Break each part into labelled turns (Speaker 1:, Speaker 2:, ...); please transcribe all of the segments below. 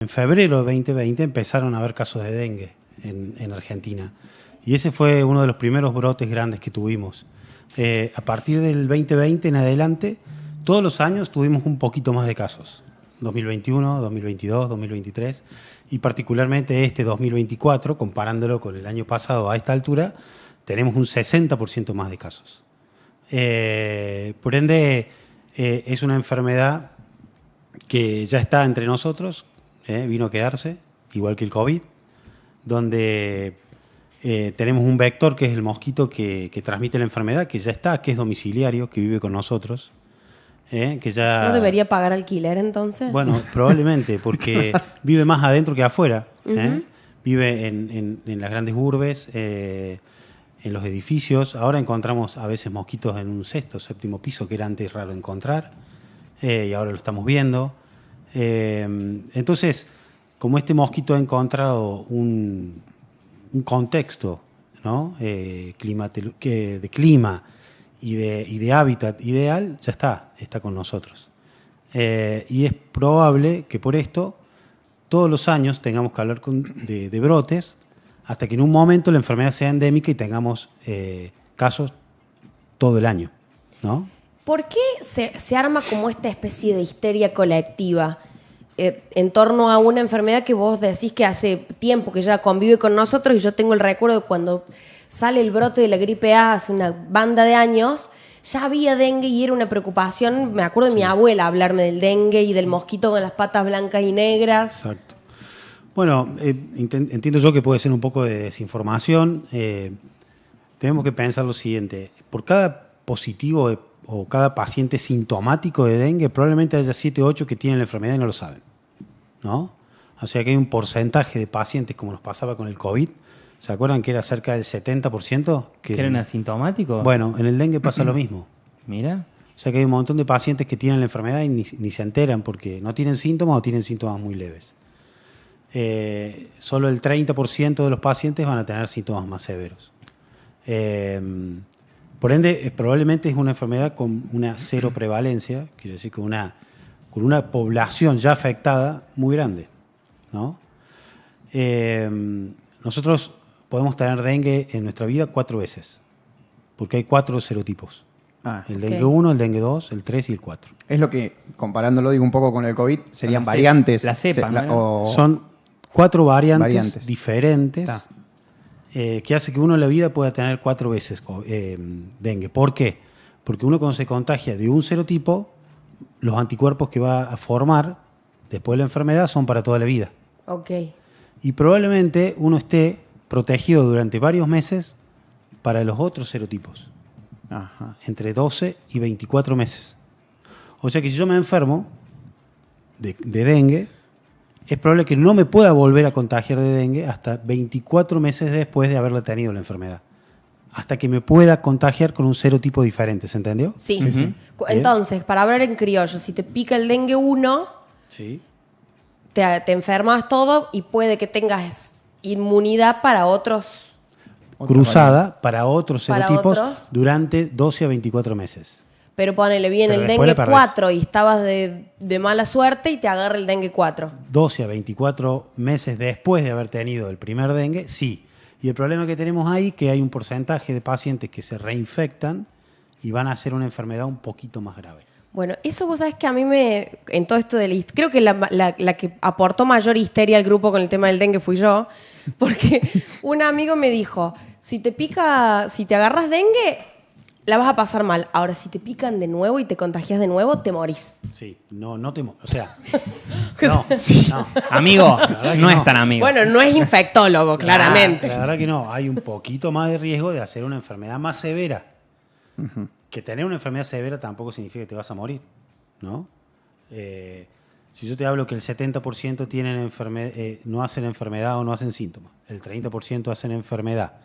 Speaker 1: En febrero de 2020 empezaron a haber casos de dengue en Argentina. Y ese fue uno de los primeros brotes grandes que tuvimos. A partir del 2020 en adelante, todos los años tuvimos un poquito más de casos. 2021, 2022, 2023 y particularmente este 2024, comparándolo con el año pasado a esta altura, tenemos un 60% más de casos. Por ende, es una enfermedad que ya está entre nosotros, vino a quedarse, igual que el COVID, donde tenemos un vector que es el mosquito que transmite la enfermedad, que ya está, que es domiciliario, que vive con nosotros. Que ya...
Speaker 2: ¿No debería pagar alquiler entonces?
Speaker 1: Bueno, probablemente, porque vive más adentro que afuera. Vive en las grandes urbes, en los edificios. Ahora encontramos a veces mosquitos en un sexto, séptimo piso, que era antes raro encontrar, y ahora lo estamos viendo. Entonces, como este mosquito ha encontrado un contexto, ¿no? De clima y de hábitat ideal, ya está con nosotros. Y es probable que por esto todos los años tengamos que hablar de brotes hasta que en un momento la enfermedad sea endémica y tengamos casos todo el año, ¿no?
Speaker 2: ¿Por qué se arma como esta especie de histeria colectiva en torno a una enfermedad que vos decís que hace tiempo que ya convive con nosotros? Y yo tengo el recuerdo de cuando sale el brote de la gripe A hace una banda de años, ya había dengue y era una preocupación. Me acuerdo de mi abuela hablarme del dengue y del mosquito con las patas blancas y negras.
Speaker 1: Exacto. Bueno, entiendo yo que puede ser un poco de desinformación. Tenemos que pensar lo siguiente. Por cada positivo o cada paciente sintomático de dengue, probablemente haya 7 o 8 que tienen la enfermedad y no lo saben, ¿no? O sea que hay un porcentaje de pacientes, como nos pasaba con el COVID. ¿Se acuerdan que era cerca del 70%?
Speaker 3: ¿Que eran asintomáticos?
Speaker 1: Bueno, en el dengue pasa lo mismo.
Speaker 3: Mira.
Speaker 1: O sea que hay un montón de pacientes que tienen la enfermedad y ni se enteran porque no tienen síntomas o tienen síntomas muy leves. Solo el 30% de los pacientes van a tener síntomas más severos. Por ende, probablemente es una enfermedad con una cero prevalencia, quiere decir con una población ya afectada muy grande, ¿no? Nosotros podemos tener dengue en nuestra vida 4 veces, porque hay 4 serotipos. El dengue 1, el dengue 2, el 3 y el 4.
Speaker 4: Es lo que, comparándolo digo un poco con el COVID, serían variantes.
Speaker 3: La cepa, ¿no?
Speaker 1: Son 4 variantes diferentes que hace que uno en la vida pueda tener 4 veces dengue. ¿Por qué? Porque uno cuando se contagia de un serotipo, los anticuerpos que va a formar después de la enfermedad son para toda la vida.
Speaker 2: Ok.
Speaker 1: Y probablemente uno esté protegido durante varios meses para los otros serotipos. Entre 12 y 24 meses. O sea que si yo me enfermo de dengue, es probable que no me pueda volver a contagiar de dengue hasta 24 meses después de haberla tenido la enfermedad. Hasta que me pueda contagiar con un serotipo diferente, ¿se entendió?
Speaker 2: Sí. Entonces, para hablar en criollo, si te pica el dengue 1,
Speaker 1: sí,
Speaker 2: te enfermas todo y puede que tengas inmunidad para otros.
Speaker 1: Cruzada para otros serotipos durante 12 a 24 meses.
Speaker 2: Pero ponele bien el dengue 4 y estabas de mala suerte y te agarra el dengue 4.
Speaker 1: 12 a 24 meses después de haber tenido el primer dengue, sí. Y el problema que tenemos ahí es que hay un porcentaje de pacientes que se reinfectan y van a hacer una enfermedad un poquito más grave.
Speaker 2: Bueno, eso vos sabés que a mí en todo esto creo que la que aportó mayor histeria al grupo con el tema del dengue fui yo, porque un amigo me dijo, si te agarras dengue, la vas a pasar mal. Ahora, si te pican de nuevo y te contagias de nuevo, te morís.
Speaker 1: Sí, no te morís. O sea, no.
Speaker 3: Amigo, no es tan amigo.
Speaker 2: Bueno, no es infectólogo, claramente.
Speaker 1: La verdad que no. Hay un poquito más de riesgo de hacer una enfermedad más severa. Que tener una enfermedad severa tampoco significa que te vas a morir, ¿no? Si yo te hablo que el 70% no hacen enfermedad o no hacen síntomas, el 30% hacen enfermedad,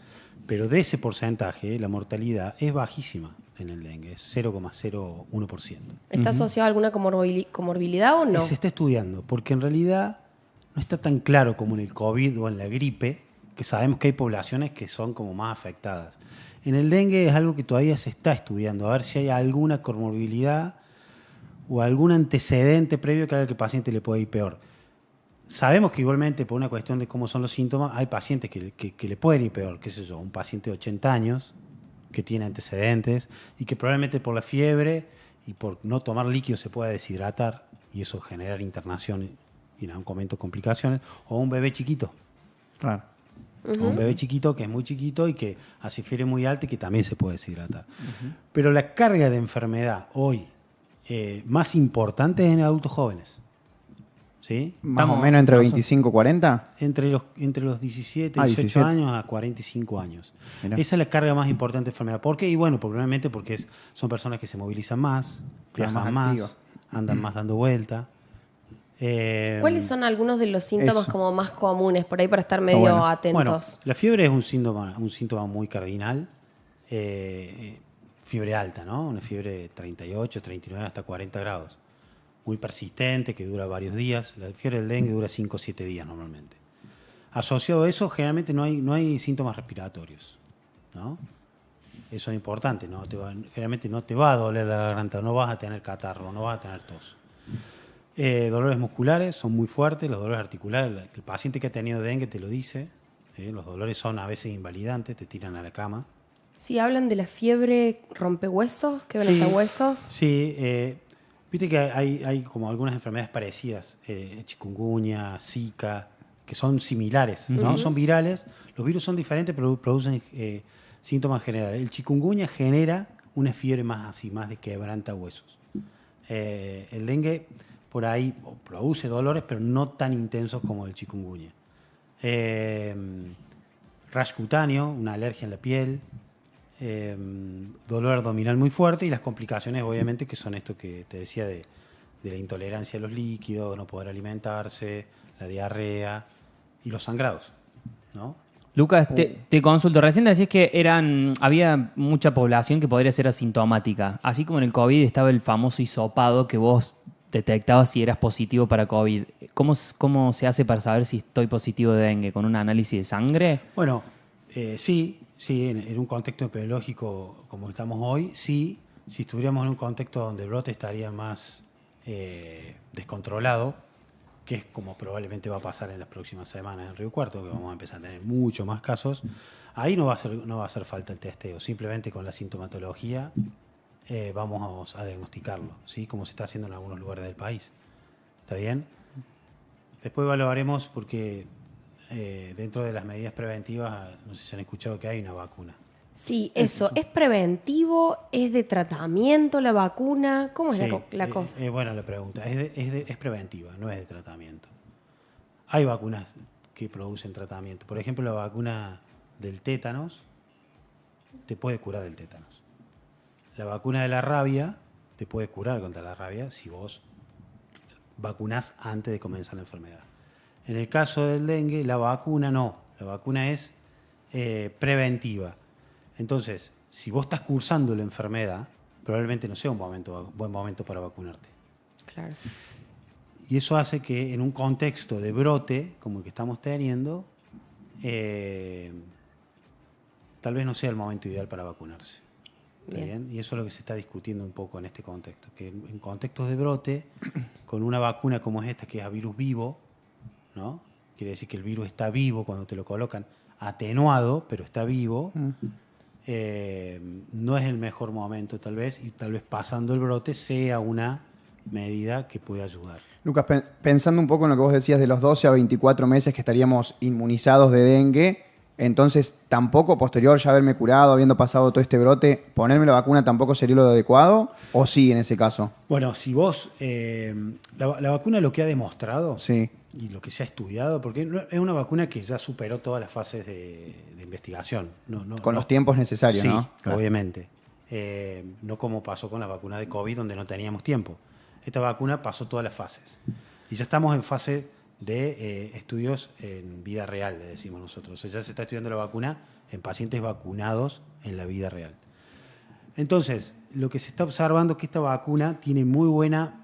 Speaker 1: pero de ese porcentaje la mortalidad es bajísima en el dengue, es 0,01%.
Speaker 2: ¿Está asociado a alguna comorbilidad o no?
Speaker 1: Se está estudiando, porque en realidad no está tan claro como en el COVID o en la gripe, que sabemos que hay poblaciones que son como más afectadas. En el dengue es algo que todavía se está estudiando, a ver si hay alguna comorbilidad o algún antecedente previo que haga que al paciente le pueda ir peor. sabemos que igualmente por una cuestión de cómo son los síntomas, hay pacientes que le pueden ir peor, qué sé yo, un paciente de 80 años que tiene antecedentes y que probablemente por la fiebre y por no tomar líquido se pueda deshidratar y eso generar internación y en algún momento complicaciones, o un bebé chiquito.
Speaker 4: Claro.
Speaker 1: O un bebé chiquito que es muy chiquito y que hace fiebre muy alta y que también se puede deshidratar. Pero la carga de enfermedad hoy más importante es en adultos jóvenes. ¿Sí?
Speaker 4: Más o menos entre 25 y 40.
Speaker 1: Entre los 17 y 18
Speaker 4: 17
Speaker 1: años a 45 años.
Speaker 4: Mirá.
Speaker 1: Esa es la carga más importante de enfermedad. ¿Por qué? Y bueno, probablemente porque son personas que se movilizan más,
Speaker 4: Claro,
Speaker 1: viajan
Speaker 4: más
Speaker 1: más,
Speaker 4: activas.
Speaker 1: andan más dando vuelta.
Speaker 2: ¿Cuáles son algunos de los síntomas
Speaker 4: eso.
Speaker 2: como más comunes por ahí para estar medio
Speaker 4: buenos.
Speaker 2: atentos?
Speaker 1: Bueno, la fiebre es un síntoma muy cardinal. Fiebre alta, ¿no? Una fiebre de 38, 39 hasta 40 grados. Muy persistente, que dura varios días. La fiebre del dengue dura 5 o 7 días normalmente. Asociado a eso, generalmente no hay síntomas respiratorios, ¿no? Eso es importante, ¿no? Generalmente no te va a doler la garganta, no vas a tener catarro, no vas a tener tos. Dolores musculares son muy fuertes, los dolores articulares, el paciente que ha tenido dengue te lo dice, los dolores son a veces invalidantes, te tiran a la cama.
Speaker 2: Sí, hablan de la fiebre rompehuesos, quebrantahuesos.
Speaker 1: Sí, viste que hay como algunas enfermedades parecidas, chikungunya, zika, que son similares, ¿no? Son virales, los virus son diferentes pero producen síntomas generales. El chikungunya genera una fiebre más de quebrantahuesos. El dengue por ahí produce dolores, pero no tan intensos como el chikungunya. Rash cutáneo, una alergia en la piel, dolor abdominal muy fuerte y las complicaciones, obviamente, que son esto que te decía de la intolerancia a los líquidos, no poder alimentarse, la diarrea y los sangrados, ¿no?
Speaker 3: Lucas, te consulto. Recién decías que había mucha población que podría ser asintomática. Así como en el COVID estaba el famoso hisopado que vos detectabas si eras positivo para COVID. ¿Cómo se hace para saber si estoy positivo de dengue? ¿Con un análisis de sangre?
Speaker 1: Bueno, sí, en un contexto epidemiológico como estamos hoy, sí. Si estuviéramos en un contexto donde el brote estaría más descontrolado, que es como probablemente va a pasar en las próximas semanas en Río Cuarto, que vamos a empezar a tener mucho más casos, ahí no va a hacer falta el testeo. Simplemente con la sintomatología vamos a diagnosticarlo, ¿sí? Como se está haciendo en algunos lugares del país. ¿Está bien? Después evaluaremos porque dentro de las medidas preventivas, no sé si han escuchado que hay una vacuna.
Speaker 2: Sí, eso. ¿Es preventivo? ¿Es de tratamiento la vacuna? ¿Cómo es
Speaker 1: Sí,
Speaker 2: la cosa?
Speaker 1: es buena la pregunta. Es preventiva, no es de tratamiento. Hay vacunas que producen tratamiento. Por ejemplo, la vacuna del tétanos te puede curar del tétanos. La vacuna de la rabia te puede curar contra la rabia si vos vacunás antes de comenzar la enfermedad. En el caso del dengue, la vacuna no. La vacuna es preventiva. Entonces, si vos estás cursando la enfermedad, probablemente no sea un buen momento para vacunarte.
Speaker 2: Claro.
Speaker 1: Y eso hace que en un contexto de brote, como el que estamos teniendo, tal vez no sea el momento ideal para vacunarse. ¿Está bien? Y eso es lo que se está discutiendo un poco en este contexto. Que en contextos de brote, con una vacuna como es esta, que es a virus vivo, ¿no? Quiere decir que el virus está vivo cuando te lo colocan, atenuado, pero está vivo. No es el mejor momento tal vez, y tal vez pasando el brote sea una medida que pueda ayudar.
Speaker 4: Lucas, pensando un poco en lo que vos decías de los 12 a 24 meses que estaríamos inmunizados de dengue, entonces tampoco posterior ya haberme curado, habiendo pasado todo este brote, ponerme la vacuna tampoco sería lo adecuado, ¿o sí en ese caso?
Speaker 1: Bueno, si vos, la vacuna lo que ha demostrado
Speaker 4: Sí.
Speaker 1: y lo que se ha estudiado, porque es una vacuna que ya superó todas las fases de investigación.
Speaker 4: Con los tiempos necesarios,
Speaker 1: sí,
Speaker 4: ¿no? Claro.
Speaker 1: obviamente. No como pasó con la vacuna de COVID, donde no teníamos tiempo. Esta vacuna pasó todas las fases. Y ya estamos en fase de estudios en vida real, le decimos nosotros. O sea, ya se está estudiando la vacuna en pacientes vacunados en la vida real. Entonces, lo que se está observando es que esta vacuna tiene muy buena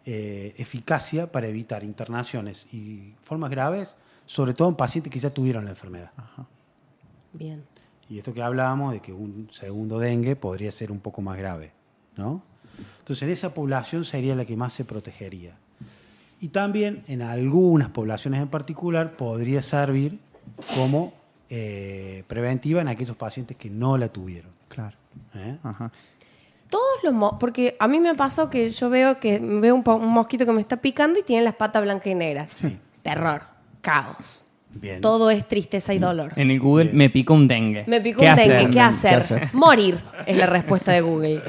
Speaker 1: eficacia para evitar internaciones y formas graves, sobre todo en pacientes que ya tuvieron la enfermedad.
Speaker 4: Ajá.
Speaker 2: Bien.
Speaker 1: Y esto que hablábamos de que un segundo dengue podría ser un poco más grave, ¿no? Entonces, en esa población sería la que más se protegería. Y también en algunas poblaciones en particular podría servir como preventiva en aquellos pacientes que no la tuvieron.
Speaker 4: Claro.
Speaker 1: ¿Eh?
Speaker 4: Ajá.
Speaker 2: Porque a mí me ha pasado que yo veo un mosquito que me está picando y tiene las patas blancas y negras.
Speaker 1: Sí.
Speaker 2: Terror, caos.
Speaker 1: Bien.
Speaker 2: Todo es tristeza y dolor.
Speaker 3: En el Google me picó un dengue.
Speaker 2: Me picó
Speaker 3: ¿Qué
Speaker 2: un dengue,
Speaker 3: hacer?
Speaker 2: ¿qué hacer?
Speaker 4: ¿Qué hacer?
Speaker 2: Morir es la respuesta de Google.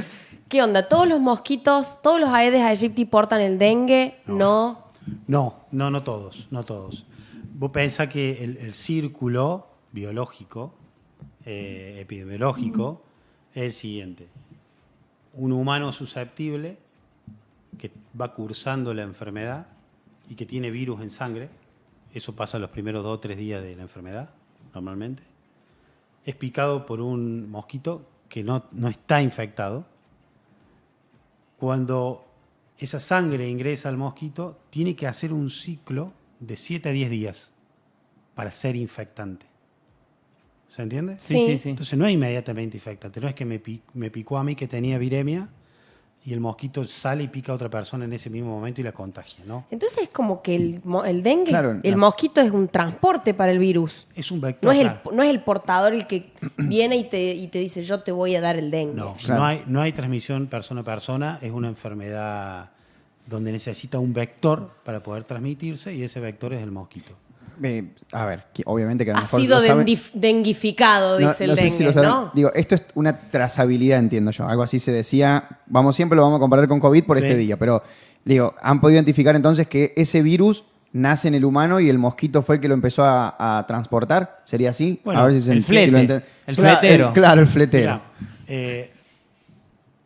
Speaker 2: ¿Qué onda? ¿Todos los mosquitos, todos los Aedes aegypti portan el dengue? No.
Speaker 1: No todos, no todos. Vos pensás que el círculo biológico, epidemiológico, es el siguiente. Un humano susceptible que va cursando la enfermedad y que tiene virus en sangre, eso pasa los primeros 2 o 3 días de la enfermedad, normalmente, es picado por un mosquito que no está infectado. Cuando esa sangre ingresa al mosquito, tiene que hacer un ciclo de 7 a 10 días para ser infectante. ¿Se entiende?
Speaker 2: Sí.
Speaker 1: Entonces no es inmediatamente infectante. No es que me picó a mí que tenía viremia y el mosquito sale y pica a otra persona en ese mismo momento y la contagia, ¿no?
Speaker 2: Entonces es como que el dengue,
Speaker 4: Claro,
Speaker 2: el mosquito es un transporte para el virus.
Speaker 1: Es un vector.
Speaker 2: No es el portador el que viene y te dice yo te voy a dar el dengue.
Speaker 1: No,
Speaker 4: Claro.
Speaker 1: no hay transmisión persona a persona. Es una enfermedad donde necesita un vector para poder transmitirse y ese vector es el mosquito.
Speaker 4: A ver, obviamente que a lo
Speaker 2: Ha
Speaker 4: mejor
Speaker 2: sido
Speaker 4: lo saben.
Speaker 2: denguificado, dice el
Speaker 4: sé
Speaker 2: dengue,
Speaker 4: si lo saben.
Speaker 2: ¿no?
Speaker 4: Digo, esto es una trazabilidad, entiendo yo. Algo así se decía. Siempre lo vamos a comparar con COVID por
Speaker 1: Sí.
Speaker 4: este día. Pero, digo, han podido identificar entonces que ese virus nace en el humano y el mosquito fue el que lo empezó a transportar. ¿Sería así?
Speaker 1: Bueno,
Speaker 4: a ver si se
Speaker 3: el flete,
Speaker 4: lo enten-
Speaker 3: el fletero.
Speaker 4: Claro, el fletero.
Speaker 1: Mirá,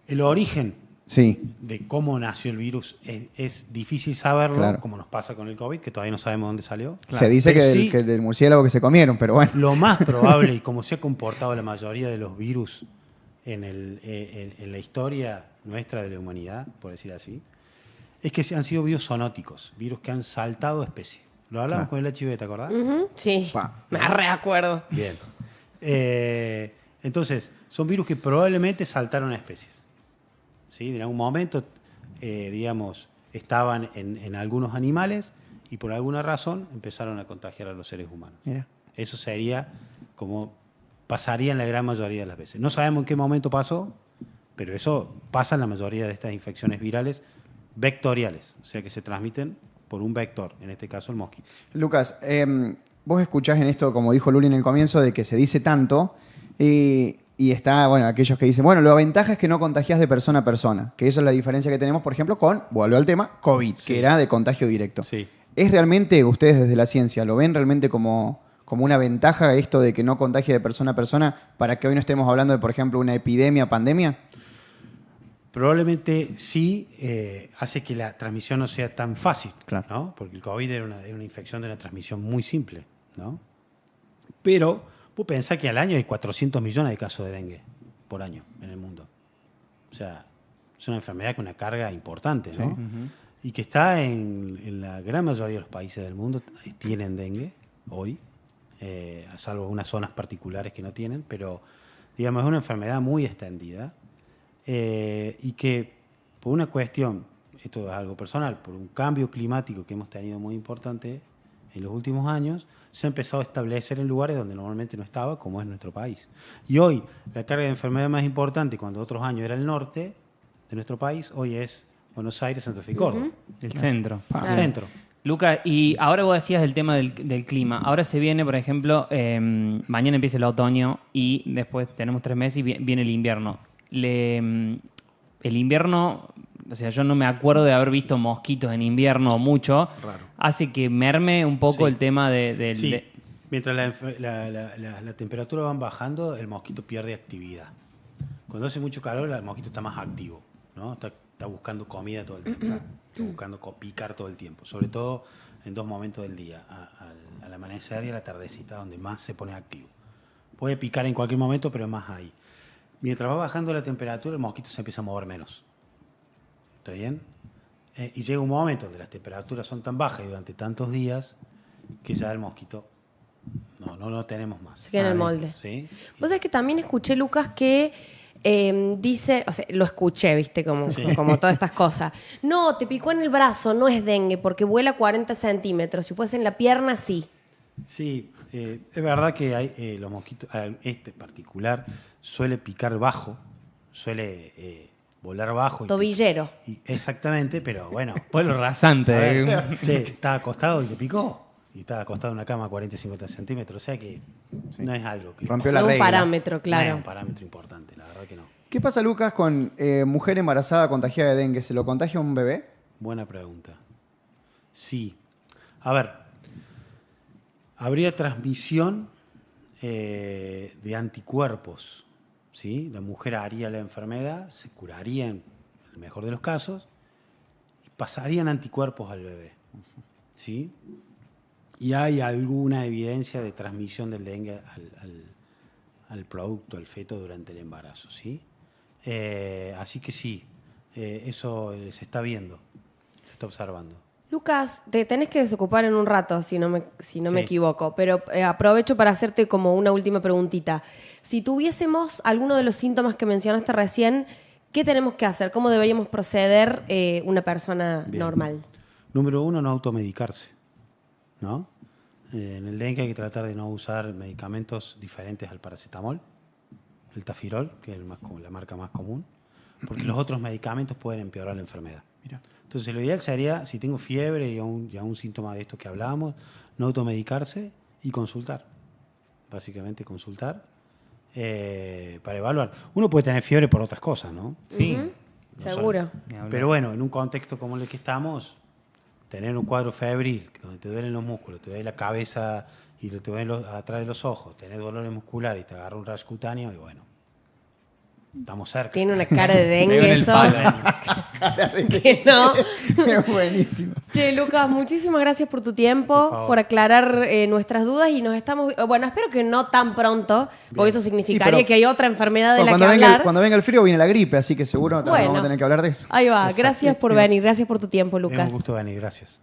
Speaker 1: el origen
Speaker 4: Sí,
Speaker 1: de cómo nació el virus es difícil saberlo,
Speaker 4: Claro.
Speaker 1: como nos pasa con el COVID, que todavía no sabemos dónde salió.
Speaker 4: se dice
Speaker 1: Pero
Speaker 4: que,
Speaker 1: sí,
Speaker 4: del murciélago que se comieron, pero bueno.
Speaker 1: lo más probable, y como se ha comportado la mayoría de los virus en la historia nuestra de la humanidad, por decir así, es que han sido virus zoonóticos, virus que han saltado especies. Lo hablamos con el HIV, ¿te acordás?
Speaker 2: Ujú, sí,
Speaker 4: Pa.
Speaker 2: me reacuerdo.
Speaker 1: Bien. Entonces, son virus que probablemente saltaron a especies. ¿Sí? En algún momento, digamos, estaban en algunos animales y por alguna razón empezaron a contagiar a los seres humanos.
Speaker 4: Mira.
Speaker 1: Eso sería como pasaría en la gran mayoría de las veces. No sabemos en qué momento pasó, pero eso pasa en la mayoría de estas infecciones virales vectoriales, o sea que se transmiten por un vector, en este caso el mosquito.
Speaker 4: Lucas, vos escuchás en esto, como dijo Luli en el comienzo, de que se dice tanto y está, bueno, aquellos que dicen, bueno, la ventaja es que no contagias de persona a persona, que eso es la diferencia que tenemos, por ejemplo, vuelvo al tema, COVID, que era de contagio directo.
Speaker 1: Sí.
Speaker 4: ¿Es realmente, ustedes desde la ciencia, lo ven realmente como una ventaja esto de que no contagie de persona a persona para que hoy no estemos hablando de, por ejemplo, una epidemia, pandemia?
Speaker 1: Probablemente sí hace que la transmisión no sea tan fácil,
Speaker 4: Claro.
Speaker 1: ¿no? Porque el COVID era una infección de una transmisión muy simple, ¿no? Pero vos pensás que al año hay 400 millones de casos de dengue por año en el mundo. O sea, es una enfermedad con una carga importante, ¿no?
Speaker 4: Sí.
Speaker 1: Y que está en la gran mayoría de los países del mundo, tienen dengue hoy, a salvo algunas zonas particulares que no tienen, pero digamos es una enfermedad muy extendida. Y que por una cuestión, esto es algo personal, por un cambio climático que hemos tenido muy importante en los últimos años, se ha empezado a establecer en lugares donde normalmente no estaba, como es nuestro país. Y hoy la carga de enfermedad más importante, cuando otros años era el norte de nuestro país, hoy es Buenos Aires, Santa Fe y Córdoba.
Speaker 3: El centro.
Speaker 1: El centro.
Speaker 3: Luca, y ahora vos decías del tema del clima. Ahora se viene, por ejemplo, mañana empieza el otoño y después tenemos 3 meses y viene el invierno. El invierno, o sea, yo no me acuerdo de haber visto mosquitos en invierno mucho.
Speaker 1: Raro.
Speaker 3: Hace que merme un poco
Speaker 1: Sí.
Speaker 3: el tema del...
Speaker 1: Sí,
Speaker 3: de-
Speaker 1: mientras la temperatura va bajando, el mosquito pierde actividad. Cuando hace mucho calor, el mosquito está más activo, ¿no? Está buscando comida todo el tiempo, está buscando picar todo el tiempo, sobre todo en 2 momentos del día, al amanecer y a la tardecita, donde más se pone activo. Puede picar en cualquier momento, pero es más ahí. Mientras va bajando la temperatura, el mosquito se empieza a mover menos. ¿Está bien? Y llega un momento donde las temperaturas son tan bajas y durante tantos días que ya el mosquito no tenemos más.
Speaker 2: Se queda en el molde.
Speaker 1: ¿Sí?
Speaker 2: Vos sabés que también escuché, Lucas, que Dice, o sea, lo escuché, viste, como todas estas cosas. No, te picó en el brazo, no es dengue, porque vuela 40 centímetros. Si fuese en la pierna, sí.
Speaker 1: Sí, es verdad que hay, los mosquitos, este particular, suele picar bajo, suele volar bajo.
Speaker 2: Tobillero.
Speaker 1: Exactamente, pero bueno.
Speaker 3: Pueblo rasante.
Speaker 1: A ver, che, estaba acostado y te picó. Y estaba acostado en una cama a 40, 50 centímetros. O sea que no es algo que...
Speaker 4: Rompió la
Speaker 2: No un
Speaker 4: regla.
Speaker 2: parámetro,
Speaker 1: No es
Speaker 2: claro.
Speaker 1: un parámetro importante, la verdad que no.
Speaker 4: ¿Qué pasa, Lucas, con mujer embarazada contagiada de dengue? ¿Se lo contagia un bebé?
Speaker 1: Buena pregunta. Sí. A ver, habría transmisión de anticuerpos. ¿Sí? La mujer haría la enfermedad, se curaría en el mejor de los casos y pasarían anticuerpos al bebé. ¿Sí? Y hay alguna evidencia de transmisión del dengue al producto, al feto durante el embarazo. ¿Sí? Así que sí, eso se está viendo, se está observando.
Speaker 2: Lucas, te tenés que desocupar en un rato, si no me
Speaker 1: Sí.
Speaker 2: equivoco, pero aprovecho para hacerte como una última preguntita. Si tuviésemos alguno de los síntomas que mencionaste recién, ¿qué tenemos que hacer? ¿Cómo deberíamos proceder una persona
Speaker 1: Bien.
Speaker 2: normal?
Speaker 1: Número 1, no automedicarse, ¿no? En el dengue hay que tratar de no usar medicamentos diferentes al paracetamol, el tafirol, que es la marca más común, porque los otros medicamentos pueden empeorar la enfermedad.
Speaker 4: Mira.
Speaker 1: Entonces, lo ideal sería, si tengo fiebre y un síntoma de estos que hablábamos, no automedicarse y consultar. Básicamente consultar para evaluar. Uno puede tener fiebre por otras cosas, ¿no?
Speaker 3: Sí.
Speaker 2: Ujú. Seguro.
Speaker 3: Ni hablar.
Speaker 1: Pero bueno, en un contexto como el que estamos, tener un cuadro febril, donde te duelen los músculos, te duele la cabeza y te duele atrás de los ojos, tenés dolores musculares y te agarra un rash cutáneo, y bueno, estamos cerca.
Speaker 2: Tiene una cara de
Speaker 3: Pegó en
Speaker 2: dengue
Speaker 3: el
Speaker 2: eso.
Speaker 3: palo.
Speaker 2: Que no.
Speaker 4: Es buenísimo.
Speaker 2: Che, Lucas, muchísimas gracias por tu tiempo,
Speaker 1: Por favor.
Speaker 2: por aclarar nuestras dudas y nos estamos... Bueno, espero que no tan pronto, porque eso significaría
Speaker 4: Sí, pero-
Speaker 2: que hay otra enfermedad de la
Speaker 4: Cuando
Speaker 2: que
Speaker 4: venga,
Speaker 2: hablar.
Speaker 4: cuando venga el frío viene la gripe, así que seguro también
Speaker 2: Bueno.
Speaker 4: vamos a tener que hablar de eso.
Speaker 2: Ahí va,
Speaker 1: Exacto.
Speaker 2: gracias por venir, gracias por tu tiempo,
Speaker 1: Es un
Speaker 2: Lucas.
Speaker 1: gusto venir, gracias.